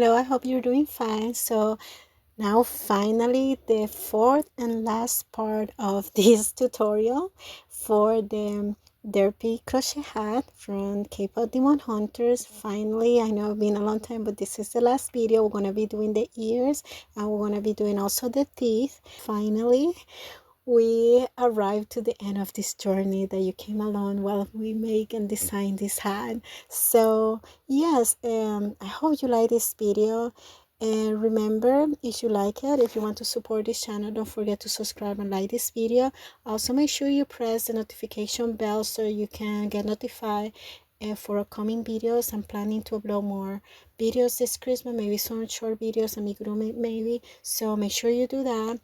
Hello, I hope you're doing fine. So now finally the fourth and last part of this tutorial for the derpy crochet hat from K-pop Demon Hunters. Finally, I know it's been a long time, but this is the last video. We're going to be doing the ears and we're going to be doing also the teeth. Finally, we arrived to the end of this journey that you came along while we make and design this hat. So yes, I hope you like this video, and remember, if you like it, if you want to support this channel, don't forget to subscribe and like this video. Also make sure you press the notification bell so you can get notified for upcoming videos. I'm planning to upload more videos this Christmas, maybe some short videos, amigurumi maybe, so make sure you do that.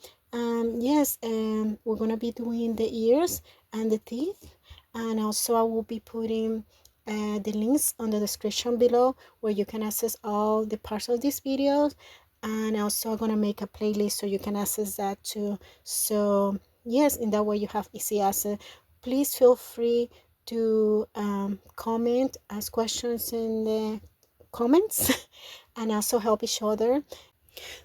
Yes, we're gonna be doing the ears and the teeth, and also I will be putting the links on the description below where you can access all the parts of these videos, and also I'm gonna make a playlist so you can access that too. So yes, in that way you have easy access. Please feel free to comment, ask questions in the comments and also help each other.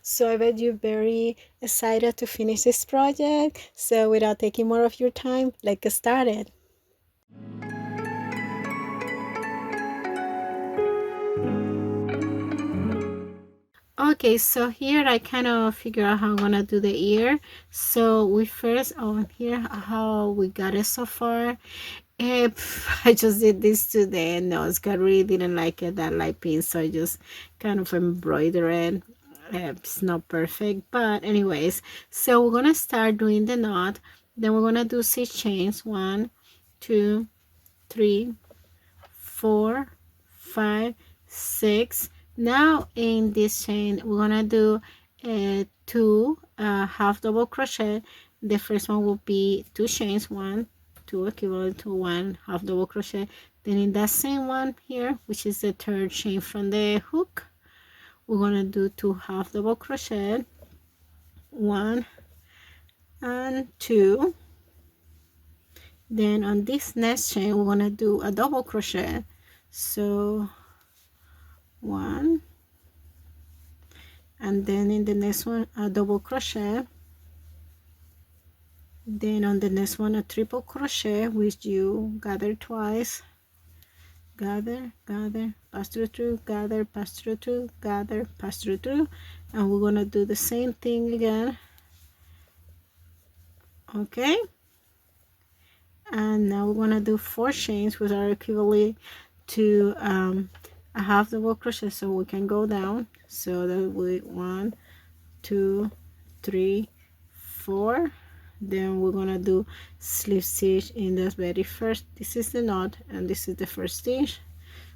So I bet you're very excited to finish this project. So without taking more of your time, let's get started. Okay, so here I kind of figure out how I'm gonna do the ear. So we first on here how we got it so far. I just did this today and no, Scott really didn't like it that light pink, so I just kind of embroidered it. It's not perfect, but anyways, so we're gonna start doing the knot. Then we're gonna do 6 chains. 1, 2, 3, 4, 5, 6. Now in this chain we're gonna do 2 half double crochet. The first one will be 2 chains, 1, 2 equivalent to 1 half double crochet. Then in that same one here, which is the third chain from the hook, we're gonna do 2 half double crochet, 1 and 2. Then on this next chain we're gonna do a double crochet, so 1, and then in the next one a double crochet. Then on the next one a triple crochet, which you gather twice, gather, pass through, gather, pass through, gather, pass through, and we're gonna do the same thing again. Okay, and now we're gonna do 4 chains, which are equivalent to a half double crochet, so we can go down. So that we 1, 2, 3, 4. Then we're gonna do slip stitch in the very first. This is the knot and this is the first stitch,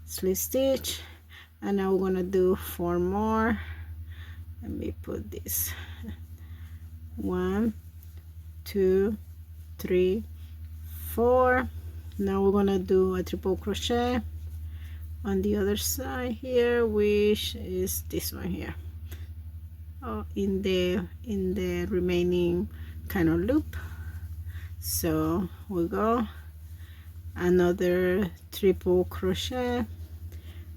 slip stitch, and now we're gonna do 4 more. Let me put this 1, 2, 3, 4. Now we're gonna do a triple crochet on the other side here, which is this one here. In the remaining kind of loop. So we go another triple crochet,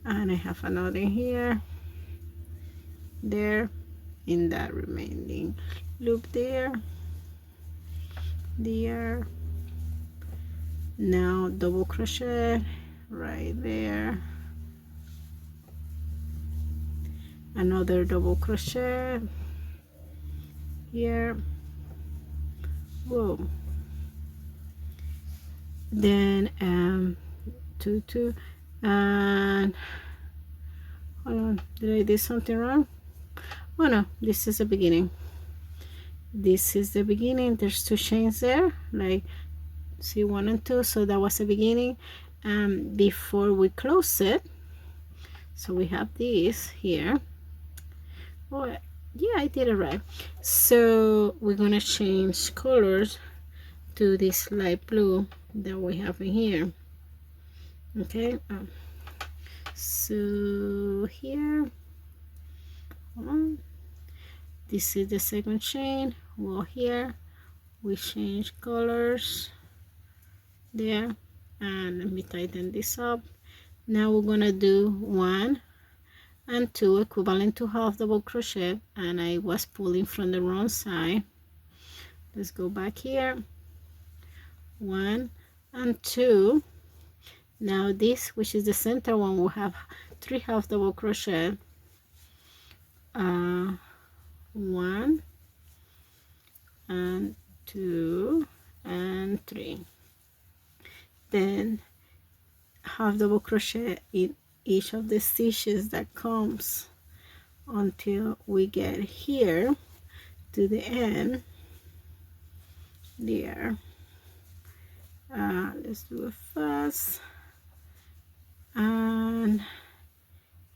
and I have another here, there, in that remaining loop there. Now double crochet right there, another double crochet here, whoa, then 2, and hold on, did I do something wrong? Oh no, this is the beginning. This is the beginning. There's 2 chains there, like see 1 and 2, so that was the beginning. Before we close it, so we have this here. Oh yeah, I did it right. So we're gonna change colors to this light blue that we have in here. Okay, so here, this is the second chain. Well, here we change colors there, and let me tighten this up. Now we're gonna do 1 and 2, equivalent to half double crochet, and I was pulling from the wrong side. Let's go back here, 1 and 2. Now this, which is the center one, will have 3 half double crochet, 1 and 2 and 3, then half double crochet in each of the stitches that comes until we get here to the end there. Let's do it fast. And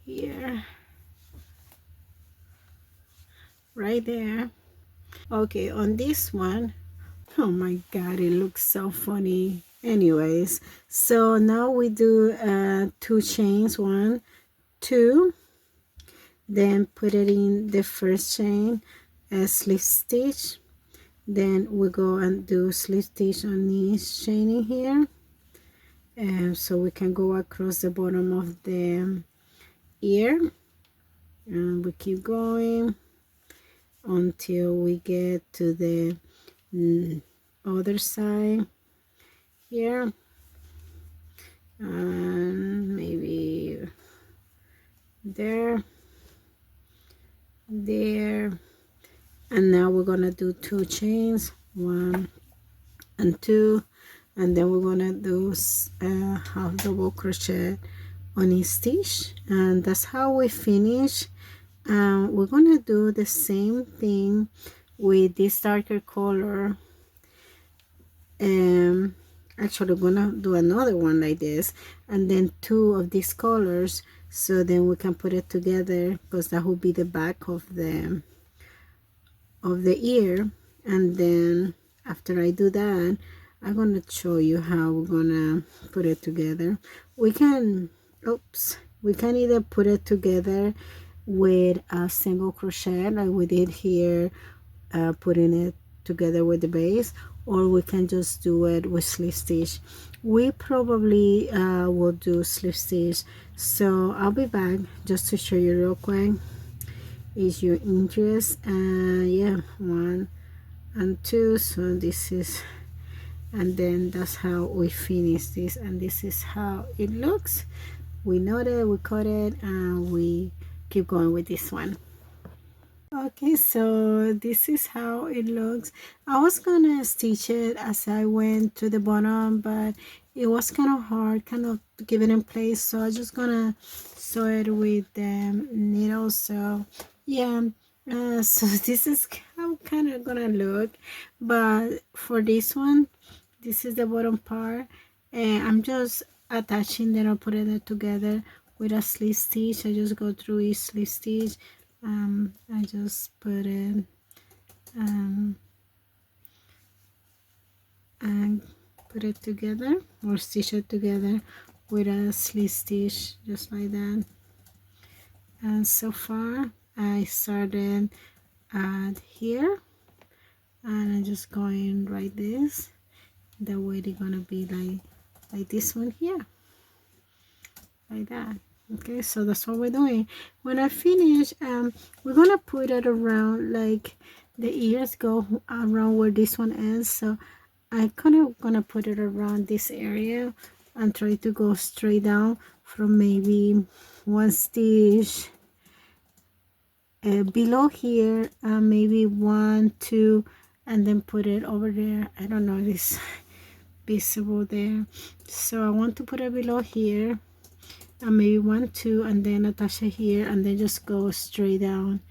here, right there. Okay, on this one, oh my god, it looks so funny. Anyways, so now we do 2 chains, 1, 2, then put it in the first chain, a slip stitch, then we go and do slip stitch on each chain in here, and so we can go across the bottom of the ear, and we keep going until we get to the other side here, and maybe there, and now we're gonna do 2 chains, 1 and 2, and then we're gonna do half double crochet on each stitch, and that's how we finish. We're gonna do the same thing with this darker color. Actually, we're gonna do another one like this, and then 2 of these colors, so then we can put it together, because that will be the back of the ear. And then after I do that, I'm gonna show you how we're gonna put it together. We can either put it together with a single crochet like we did here, putting it together with the base, or we can just do it with slip stitch. We probably will do slip stitch, so I'll be back just to show you real quick if you're interested. Yeah, 1 and 2, so this is, and then that's how we finish this, and this is how it looks. We know that we cut it, and we keep going with this one. Okay, so this is how it looks. I was gonna stitch it as I went to the bottom, but it was kind of hard, kind of to give it in place, so I'm just gonna sew it with the needle. So yeah, so this is how kind of gonna look. But for this one, this is the bottom part, and I'm just attaching, then I'll put it together with a slip stitch. I just go through each slip stitch. I just put it and put it together, or stitch it together with a slip stitch, just like that. And so far I started at here, and I'm just going like this. That way they're gonna be like this one here, like that. Okay, so that's what we're doing. When I finish, we're gonna put it around, like the ears go around where this one ends, so I kind of gonna put it around this area and try to go straight down from maybe 1 stitch below here, maybe 1, 2, and then put it over there. I don't know if it's visible there, so I want to put it below here, and maybe 1, 2, and then attach it here, and then just go straight down.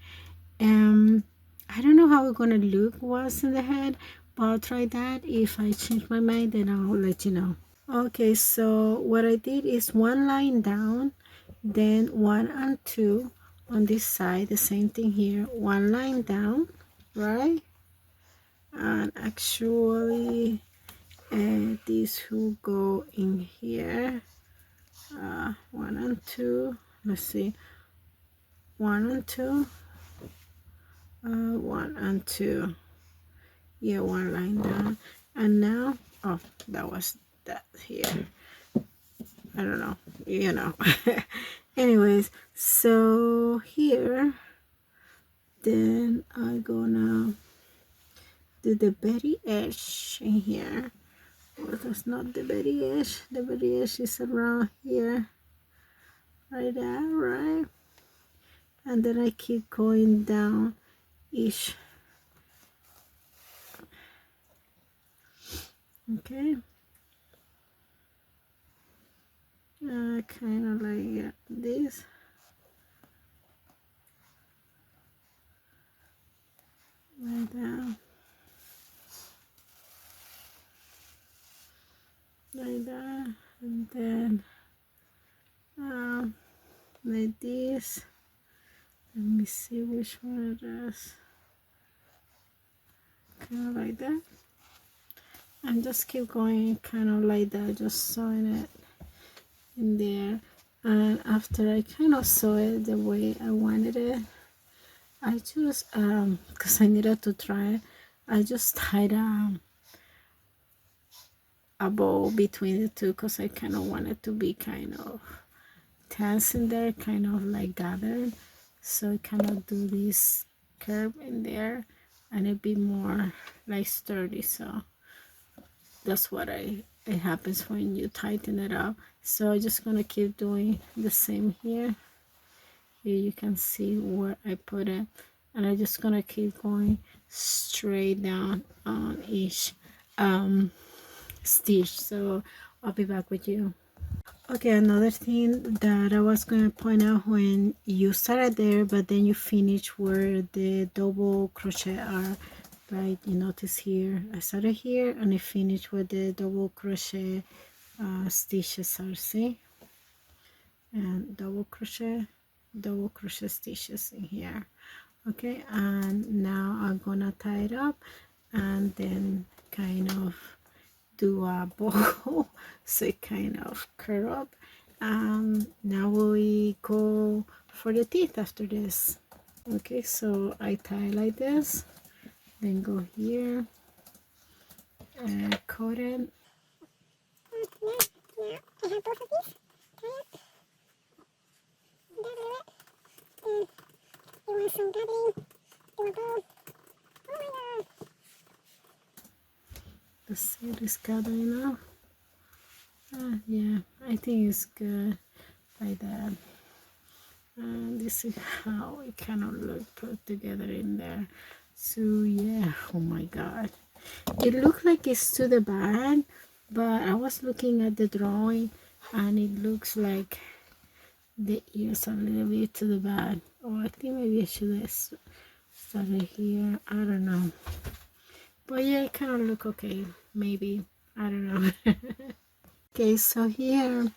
I don't know how it's gonna look once in the head, but I'll try that. If I change my mind, then I'll let you know. Okay, so what I did is 1 line down, then 1 and 2 on this side, the same thing here, 1 line down, right? And actually this will go in here, 1 and 2, let's see, 1 and 2, 1 and 2, yeah, 1 line down. And now, oh, that was that here, I don't know, you know. Anyways, so here then I'm gonna do the very edge in here. Well, that's not the very edge. The very edge is around here, right there, right? And then I keep going down each. Okay. Kind of like this. Like that. Like that. And then like this. Let me see which one it is. Kind of like that. And just keep going kind of like that, just sewing it in there. And after I kind of sew it the way I wanted it, I just because I needed to try it, I just tied a bow between the two because I kind of wanted to be kind of tense in there, kind of like gathered, so I kind of do this curve in there and it be more like sturdy. So that's what it happens when you tighten it up. So I'm just gonna keep doing the same here. Here you can see where I put it, and I'm just gonna keep going straight down on each stitch. So I'll be back with you. Okay, another thing that I was going to point out, when you started there but then you finish where the double crochet are, right? You notice here I started here and I finished where the double crochet stitches are, see? And double crochet stitches in here. Okay, and now I'm gonna tie it up and then kind of do a bow so it kind of curl up. Now we go for the teeth after this. Okay, so I tie like this, then go here and cut it. Yeah, I have both of these. And you want some doubling, do a bow. Oh my god. The seed is gathering now. Yeah, I think it's good like that. And this is how it kind of look put together in there. So yeah, oh my god, it looked like it's to the back, but I was looking at the drawing and it looks like the ears are a little bit to the back. Oh, I think maybe I should have started here, I don't know, but yeah, it kind of look okay, maybe, I don't know. Okay, so here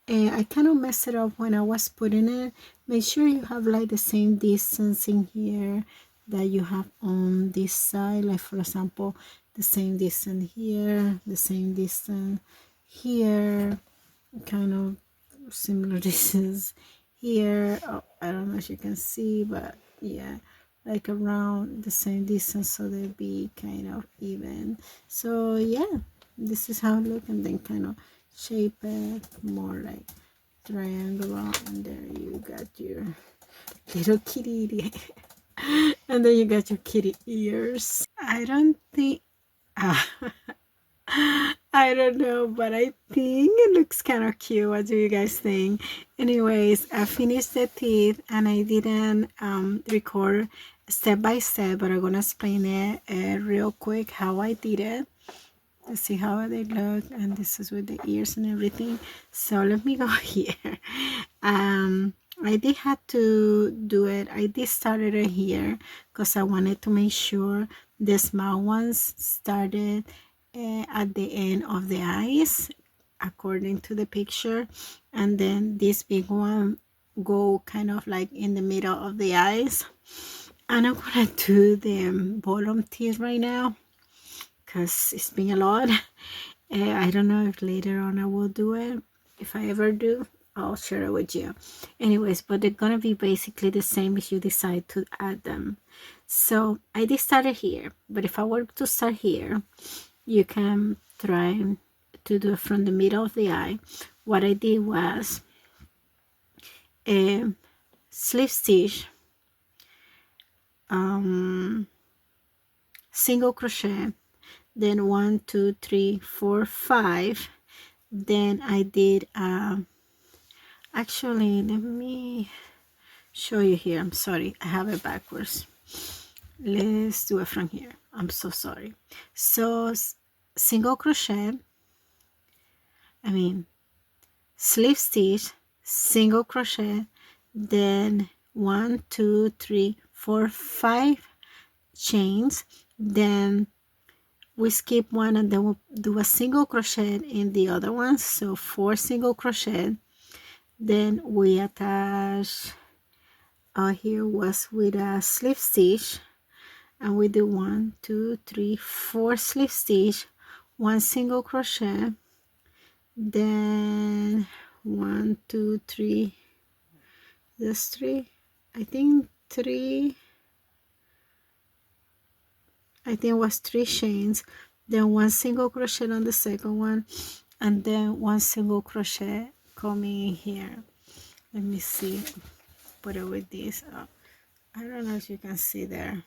I kind of messed it up when I was putting it. Make sure you have like the same distance in here that you have on this side. Like for example, the same distance here, the same distance here, kind of similar distance here. Oh, I don't know if you can see, but yeah, like around the same distance so they'll be kind of even. So yeah, this is how it look, and then kind of shape it more like triangular, and there you got your little kitty. And then you got your kitty ears. I don't think I don't know, but I think it looks kind of cute. What do you guys think? Anyways, I finished the teeth and I didn't record step by step, but I'm gonna explain it real quick how I did it to see how they look. And this is with the ears and everything. So let me go here. I did have to do it. I did started it here because I wanted to make sure the small ones started at the end of the eyes according to the picture, and then this big one go kind of like in the middle of the eyes. And I'm gonna do the bottom teeth right now because it's been a lot. I don't know if later on I will do it. If I ever do, I'll share it with you. Anyways, but they're gonna be basically the same if you decide to add them. So I did start it here, but if I were to start here, you can try to do it from the middle of the eye. What I did was slip stitch, single crochet, then 1 2 3 4 5. Then I did actually, let me show you here. I'm sorry, I have it backwards. Let's do it from here. I'm so sorry. So single crochet, slip stitch, single crochet, then 1 2 3 4 5 chains, then we skip one and then we'll do a single crochet in the other one, so 4 single crochet. Then we attach here was with a slip stitch, and we do 1 2 3 4 slip stitch, 1 single crochet, then 1 2 3, that's 3, I think it was 3 chains, then 1 single crochet on the second one, and then 1 single crochet coming in here. Let me see, put it with this. I don't know if you can see there.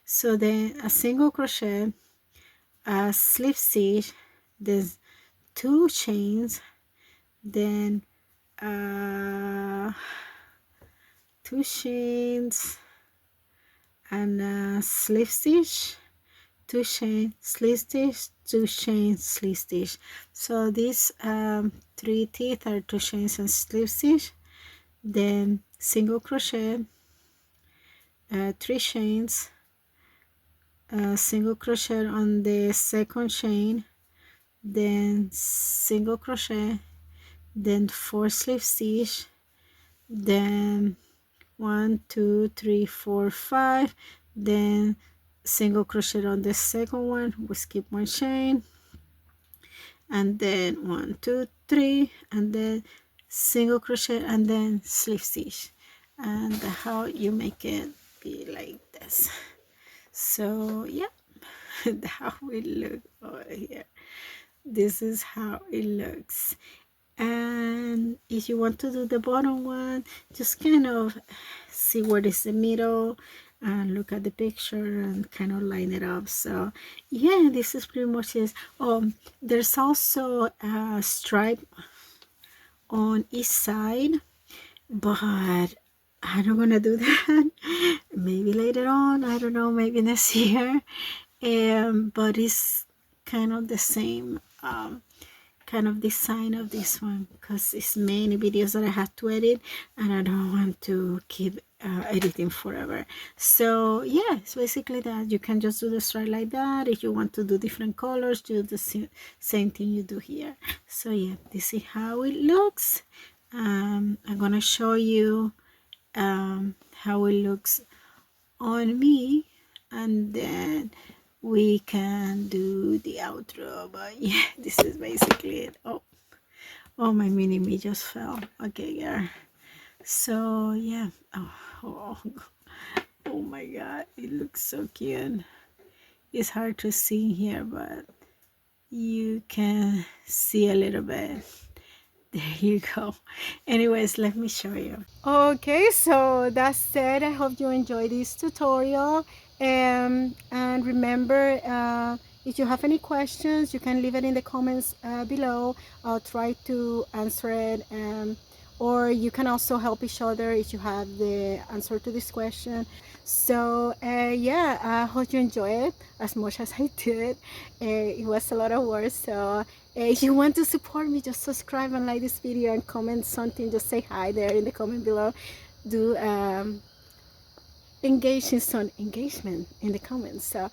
So then a single crochet, a slip stitch, there's 2 chains, then 2 chains and a slip stitch, 2 chain, slip stitch, 2 chain, slip stitch. So these 3 teeth are 2 chains and slip stitch, then single crochet, 3 chains, single crochet on the second chain, then single crochet, then 4 slip stitch, then 1 2 3 4 5, then single crochet on the second one, we skip 1 chain, and then 1 2 3, and then single crochet, and then slip stitch. And how you make it be like this. So yeah, how it looks over here. This is how it looks. And if you want to do the bottom one, just kind of see what is the middle and look at the picture and kind of line it up. So yeah, this is pretty much it. There's also a stripe on each side, but I'm not gonna do that. Maybe later on, I don't know, maybe next year. But it's kind of the same kind of design of this one, because it's many videos that I have to edit and I don't want to keep editing forever. So yeah, it's basically that. You can just do the stripe like that. If you want to do different colors, do the same thing you do here. So yeah, this is how it looks. I'm gonna show you how it looks on me, and then we can do the outro. But yeah, this is basically it. Oh, my mini me just fell. Okay, yeah. So yeah. Oh my god, it looks so cute. It's hard to see here, but you can see a little bit. There you go. Anyways, let me show you. Okay, so that's it. I hope you enjoyed this tutorial. And remember, if you have any questions, you can leave it in the comments below. I'll try to answer it. Or you can also help each other if you have the answer to this question. So yeah, I hope you enjoy it as much as I did. It was a lot of work. So if you want to support me, just subscribe and like this video and comment something. Just say hi there in the comment below. Do engage in some engagement in the comments. So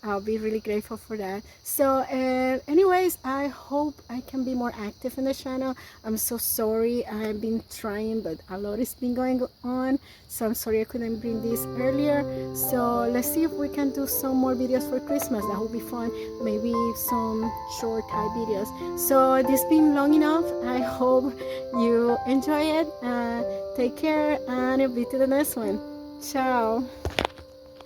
I'll be really grateful for that. So anyways, I hope I can be more active in the channel. I'm so sorry, I've been trying, but a lot has been going on, so I'm sorry I couldn't bring this earlier. So let's see if we can do some more videos for Christmas. That would be fun. Maybe some short type videos. So this been long enough. I hope you enjoy it. Take care, and I'll be to the next one. Ciao.